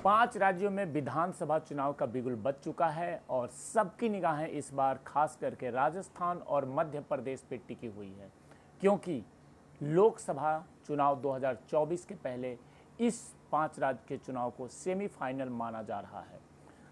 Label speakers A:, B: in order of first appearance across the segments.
A: 5 राज्यों में विधानसभा चुनाव का बिगुल बज चुका है और सबकी निगाहें इस बार खास करके राजस्थान और मध्य प्रदेश पर टिकी हुई है, क्योंकि लोकसभा चुनाव 2024 के पहले इस 5 राज्य के चुनाव को सेमीफाइनल माना जा रहा है।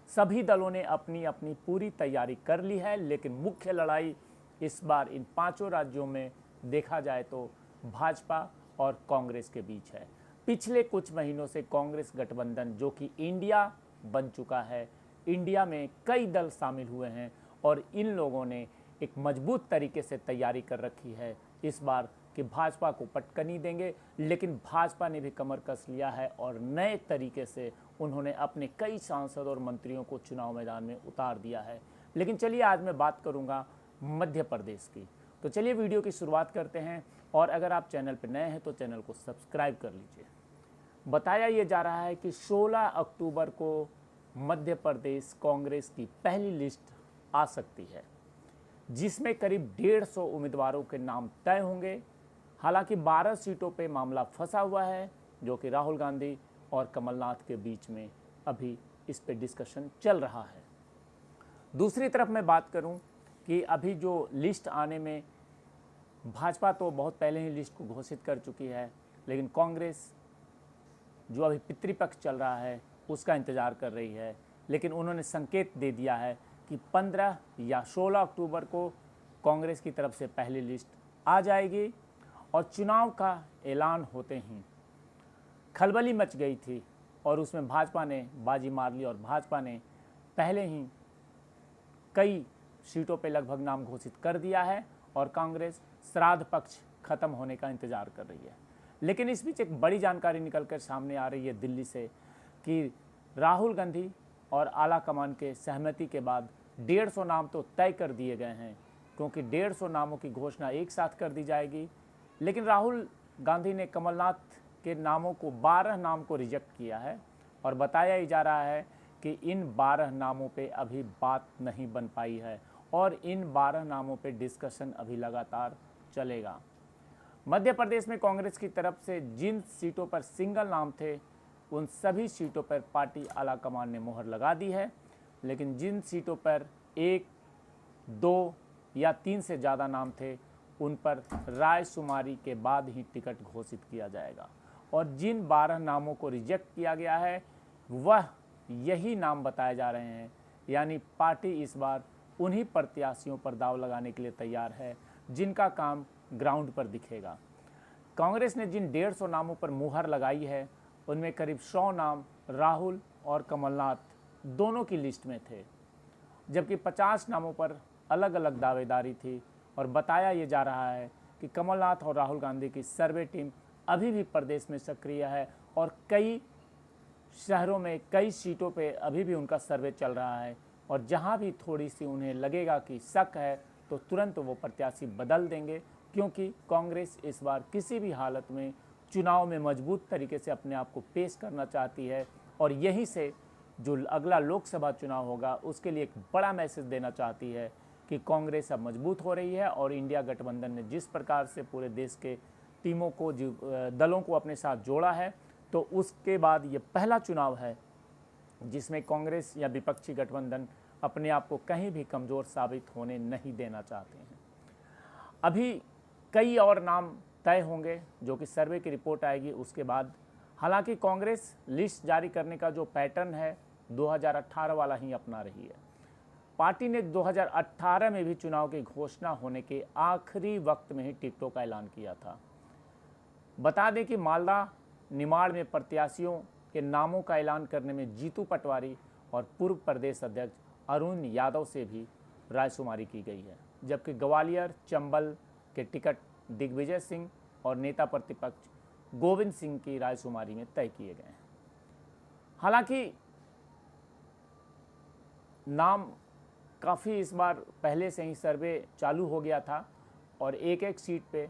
A: सभी दलों ने अपनी अपनी पूरी तैयारी कर ली है, लेकिन मुख्य लड़ाई इस बार इन 5 राज्यों में देखा जाए तो भाजपा और कांग्रेस के बीच है। पिछले कुछ महीनों से कांग्रेस गठबंधन, जो कि इंडिया बन चुका है, इंडिया में कई दल शामिल हुए हैं और इन लोगों ने एक मजबूत तरीके से तैयारी कर रखी है इस बार कि भाजपा को पटकनी देंगे। लेकिन भाजपा ने भी कमर कस लिया है और नए तरीके से उन्होंने अपने कई सांसद और मंत्रियों को चुनाव मैदान में उतार दिया है। लेकिन चलिए आज मैं बात करूंगा मध्य प्रदेश की। तो चलिए वीडियो की शुरुआत करते हैं, और अगर आप चैनल पर नए हैं तो चैनल को सब्सक्राइब कर लीजिए। बताया ये जा रहा है कि 16 अक्टूबर को मध्य प्रदेश कांग्रेस की पहली लिस्ट आ सकती है, जिसमें करीब 150 उम्मीदवारों के नाम तय होंगे। हालांकि 12 सीटों पे मामला फंसा हुआ है, जो कि राहुल गांधी और कमलनाथ के बीच में अभी इस पे डिस्कशन चल रहा है। दूसरी तरफ मैं बात करूं कि अभी जो लिस्ट आने में भाजपा तो बहुत पहले ही लिस्ट को घोषित कर चुकी है, लेकिन कांग्रेस जो अभी पितृपक्ष चल रहा है उसका इंतज़ार कर रही है। लेकिन उन्होंने संकेत दे दिया है कि 15 या 16 अक्टूबर को कांग्रेस की तरफ से पहली लिस्ट आ जाएगी। और चुनाव का ऐलान होते ही खलबली मच गई थी और उसमें भाजपा ने बाजी मार ली और भाजपा ने पहले ही कई सीटों पे लगभग नाम घोषित कर दिया है और कांग्रेस श्राद्ध पक्ष खत्म होने का इंतज़ार कर रही है। लेकिन इस बीच एक बड़ी जानकारी निकलकर सामने आ रही है दिल्ली से कि राहुल गांधी और आला कमान के सहमति के बाद 150 नाम तो तय कर दिए गए हैं, क्योंकि 150 नामों की घोषणा एक साथ कर दी जाएगी। लेकिन राहुल गांधी ने कमलनाथ के नामों को 12 नाम को रिजेक्ट किया है और बताया ही जा रहा है कि इन 12 नामों पे अभी बात नहीं बन पाई है और इन 12 नामों पे डिस्कशन अभी लगातार चलेगा। मध्य प्रदेश में कांग्रेस की तरफ से जिन सीटों पर सिंगल नाम थे उन सभी सीटों पर पार्टी आला कमान ने मोहर लगा दी है, लेकिन जिन सीटों पर 1, 2 या 3 से ज़्यादा नाम थे उन पर रायशुमारी के बाद ही टिकट घोषित किया जाएगा। और जिन 12 नामों को रिजेक्ट किया गया है वह यही नाम बताए जा रहे हैं, यानी पार्टी इस बार उन्हीं प्रत्याशियों पर दाव लगाने के लिए तैयार है जिनका काम ग्राउंड पर दिखेगा। कांग्रेस ने जिन 150 नामों पर मुहर लगाई है उनमें करीब 100 नाम राहुल और कमलनाथ दोनों की लिस्ट में थे, जबकि 50 नामों पर अलग अलग दावेदारी थी। और बताया ये जा रहा है कि कमलनाथ और राहुल गांधी की सर्वे टीम अभी भी प्रदेश में सक्रिय है और कई शहरों में कई सीटों पे अभी भी उनका सर्वे चल रहा है। और जहां भी थोड़ी सी उन्हें लगेगा कि शक है तो तुरंत वो प्रत्याशी बदल देंगे, क्योंकि कांग्रेस इस बार किसी भी हालत में चुनाव में मजबूत तरीके से अपने आप को पेश करना चाहती है और यहीं से जो अगला लोकसभा चुनाव होगा उसके लिए एक बड़ा मैसेज देना चाहती है कि कांग्रेस अब मजबूत हो रही है। और इंडिया गठबंधन ने जिस प्रकार से पूरे देश के टीमों को दलों को अपने साथ जोड़ा है, तो उसके बाद ये पहला चुनाव है जिसमें कांग्रेस या विपक्षी गठबंधन अपने आप को कहीं भी कमज़ोर साबित होने नहीं देना चाहते हैं। अभी कई और नाम तय होंगे जो कि सर्वे की रिपोर्ट आएगी उसके बाद। हालांकि कांग्रेस लिस्ट जारी करने का जो पैटर्न है 2018 वाला ही अपना रही है। पार्टी ने 2018 में भी चुनाव की घोषणा होने के आखिरी वक्त में ही टिकटों का ऐलान किया था। बता दें कि मालदा निमाड़ में प्रत्याशियों के नामों का ऐलान करने में जीतू पटवारी और पूर्व प्रदेश अध्यक्ष अरुण यादव से भी रायशुमारी की गई है, जबकि ग्वालियर चंबल के टिकट दिग्विजय सिंह और नेता प्रतिपक्ष गोविंद सिंह की रायशुमारी में तय किए गए हैं। हालांकि नाम काफ़ी इस बार पहले से ही सर्वे चालू हो गया था और एक एक सीट पे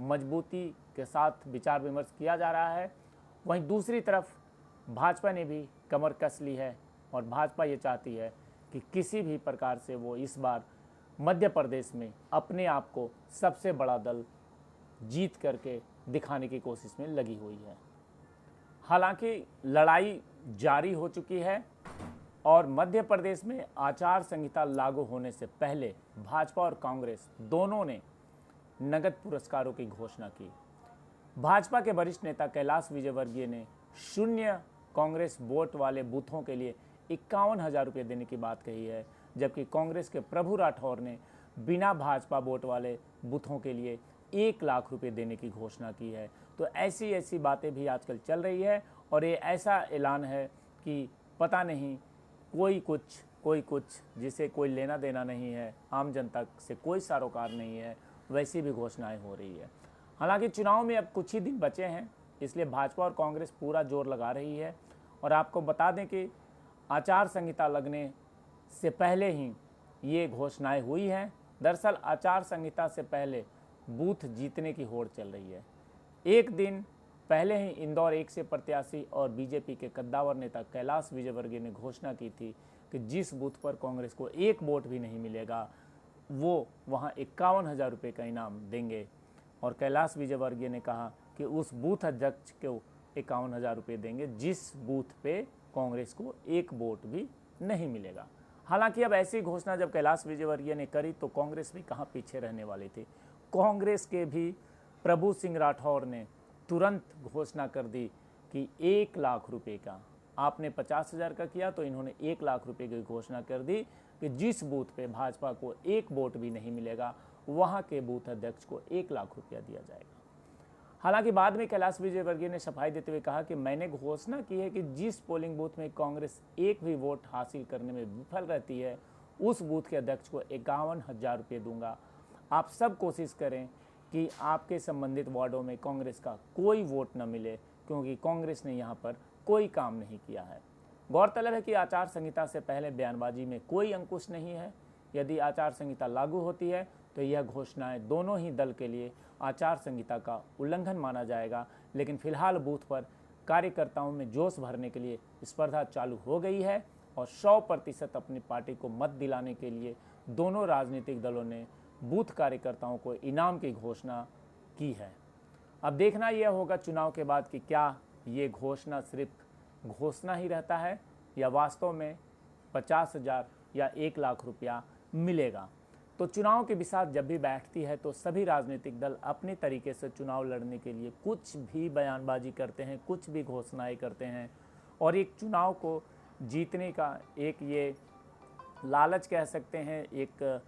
A: मजबूती के साथ विचार विमर्श किया जा रहा है। वहीं दूसरी तरफ भाजपा ने भी कमर कस ली है और भाजपा ये चाहती है कि किसी भी प्रकार से वो इस बार मध्य प्रदेश में अपने आप को सबसे बड़ा दल जीत करके दिखाने की कोशिश में लगी हुई है। हालांकि लड़ाई जारी हो चुकी है और मध्य प्रदेश में आचार संहिता लागू होने से पहले भाजपा और कांग्रेस दोनों ने नगद पुरस्कारों की घोषणा की। भाजपा के वरिष्ठ नेता कैलाश विजयवर्गीय ने शून्य कांग्रेस वोट वाले बूथों के लिए 51,000 रुपये देने की बात कही है, जबकि कांग्रेस के प्रभु राठौर ने बिना भाजपा वोट वाले बूथों के लिए 1 लाख रुपये देने की घोषणा की है। तो ऐसी ऐसी बातें भी आजकल चल रही है और ये ऐसा ऐलान है कि पता नहीं कोई कुछ जिसे कोई लेना देना नहीं है, आम जनता से कोई सरोकार नहीं है, वैसी भी घोषणाएं हो रही है। हालांकि चुनाव में अब कुछ ही दिन बचे हैं, इसलिए भाजपा और कांग्रेस पूरा जोर लगा रही है। और आपको बता दें कि आचार संहिता लगने से पहले ही ये घोषणाएं हुई हैं। दरअसल आचार संहिता से पहले बूथ जीतने की होड़ चल रही है। एक दिन पहले ही इंदौर 1 से प्रत्याशी और बीजेपी के कद्दावर नेता कैलाश विजयवर्गीय ने घोषणा की थी कि जिस बूथ पर कांग्रेस को 1 वोट भी नहीं मिलेगा वो वहां 51,000 रुपये का इनाम देंगे। और कैलाश विजयवर्गीय ने कहा कि उस बूथ अध्यक्ष को 51,000 रुपये देंगे जिस बूथ पे कांग्रेस को 1 वोट भी नहीं मिलेगा। हालांकि अब ऐसी घोषणा जब कैलाश विजयवर्गीय ने करी तो कांग्रेस भी कहाँ पीछे रहने वाली थी। कांग्रेस के भी प्रभु सिंह राठौर ने तुरंत घोषणा कर दी कि 1 लाख रुपये का, आपने 50,000 का किया तो इन्होंने 1 लाख रुपये की घोषणा कर दी कि जिस बूथ पे भाजपा को 1 वोट भी नहीं मिलेगा वहाँ के बूथ अध्यक्ष को 1 लाख रुपया दिया जाएगा। हालांकि बाद में कैलाश विजयवर्गीय ने सफाई देते हुए कहा कि मैंने घोषणा की है कि जिस पोलिंग बूथ में कांग्रेस 1 भी वोट हासिल करने में विफल रहती है उस बूथ के अध्यक्ष को 51,000 रुपये दूंगा। आप सब कोशिश करें कि आपके संबंधित वार्डों में कांग्रेस का कोई वोट न मिले, क्योंकि कांग्रेस ने यहाँ पर कोई काम नहीं किया है। गौरतलब है कि आचार संहिता से पहले बयानबाजी में कोई अंकुश नहीं है। यदि आचार संहिता लागू होती है तो यह घोषणाएं दोनों ही दल के लिए आचार संहिता का उल्लंघन माना जाएगा। लेकिन फिलहाल बूथ पर कार्यकर्ताओं में जोश भरने के लिए स्पर्धा चालू हो गई है और 100% अपनी पार्टी को मत दिलाने के लिए दोनों राजनीतिक दलों ने बूथ कार्यकर्ताओं को इनाम की घोषणा की है। अब देखना यह होगा चुनाव के बाद कि क्या ये घोषणा सिर्फ घोषणा ही रहता है या वास्तव में 50,000 या 1 लाख रुपया मिलेगा। तो चुनाव की बिसात जब भी बैठती है तो सभी राजनीतिक दल अपने तरीके से चुनाव लड़ने के लिए कुछ भी बयानबाजी करते हैं, कुछ भी घोषणाएं करते हैं और एक चुनाव को जीतने का एक ये लालच कह सकते हैं, एक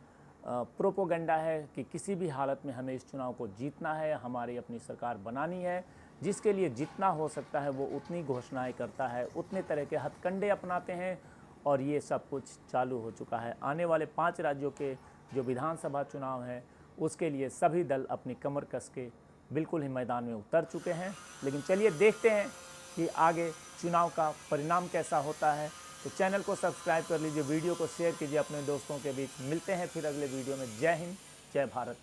A: प्रोपोगंडा है कि किसी भी हालत में हमें इस चुनाव को जीतना है, हमारी अपनी सरकार बनानी है। जिसके लिए जितना हो सकता है वो उतनी घोषणाएं करता है, उतने तरह के हथकंडे अपनाते हैं और ये सब कुछ चालू हो चुका है। आने वाले 5 राज्यों के जो विधानसभा चुनाव है उसके लिए सभी दल अपनी कमर कस के बिल्कुल ही मैदान में उतर चुके हैं। लेकिन चलिए देखते हैं कि आगे चुनाव का परिणाम कैसा होता है। तो चैनल को सब्सक्राइब कर लीजिए, वीडियो को शेयर कीजिए अपने दोस्तों के बीच। मिलते हैं फिर अगले वीडियो में। जय हिंद, जय भारत।